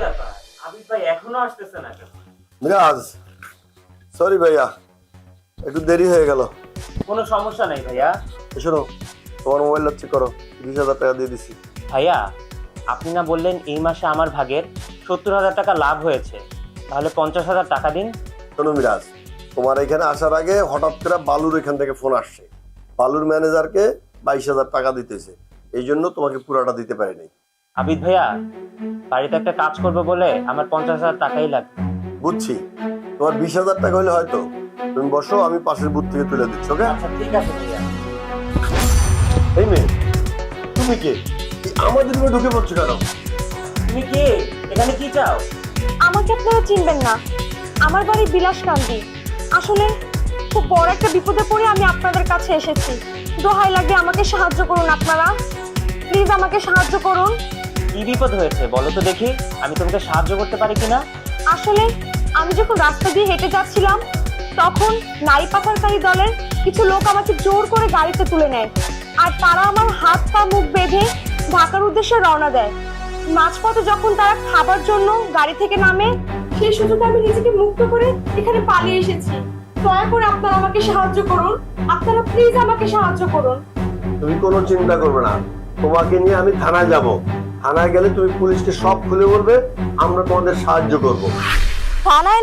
ব্যাপার, আবিদ ভাই এখনো আসতেছে না কেন? মিরাজ, সরি ভাইয়া, একটু দেরি হয়ে গেল। কোনো সমস্যা নাই ভাইয়া। শোনো, তোমার মোবাইল চেক করো, 30,000 টাকা দিয়ে দিছি। ভাইয়া, আপনি না বললেন এই মাসে আমার ভাগের 70,000 টাকা লাভ হয়েছে, তাহলে 50,000 টাকা দিন। শোনো মিরাজ, তোমার এখানে আসার আগে হঠাৎ করে বালুর এখান থেকে ফোন আসছে। বালুর ম্যানেজারকে 22,000 টাকা দিতেছে, এই জন্য তোমাকে পুরাটা দিতে পারিনি। আবিদ ভাইয়া, বাড়িতে একটা কাজ করবো বলে আমার 50,000 টাকাই লাগবে। বুঝছি, তোমার 20,000 টাকা হলে হয়তো। তুমি বসো, আমি পাশের বুথ থেকে তুলে দিচ্ছি। ওকে? আচ্ছা ঠিক আছে ভাইয়া। এই মেয়ে, তুমি কে? আমাদের রুমে ঢুকে পড়ছো কেন? তুমি কে? এখানে কি চাও? আমাকে আপনারা চিনবেন না, আমার বাড়ি বিলাসকান্দি। আসলে খুব বড় একটা বিপদে পড়ে আমি আপনাদের কাছে এসেছি। দোহাই লাগে আমাকে সাহায্য করুন, আপনারা প্লিজ আমাকে সাহায্য করুন। কি বিপদ হয়েছে বলো তো দেখি, আমি তোমাকে সাহায্য করতে পারি কিনা। আসলে আমি যখন রাস্তা দিয়ে হেঁটে যাচ্ছিলাম, তখন নারী পাচারকারী দলের কিছু লোক আমাকে জোর করে গাড়িতে তুলে নেয়, আর তারা আমার হাত পা মুখ বেঁধে ঢাকার উদ্দেশ্যে রওনা দেয়। মাঝপথে যখন তারা খাবার জন্য গাড়ি থেকে নামে, সেই সুযোগে আমি নিজেকে মুক্ত করে এখানে পালিয়ে এসেছি। দয়া করে আপনারা আমাকে সাহায্য করুন, আপনারা প্লিজ আমাকে সাহায্য করুন। তুমি কোনো চিন্তা করবে না, তোমাকে নিয়ে আমি থানায় যাব। থানায় গেলে তুমি পুলিশকে সব খুলে বলবে, আমরা তোমাদের সাহায্য করব। থানায়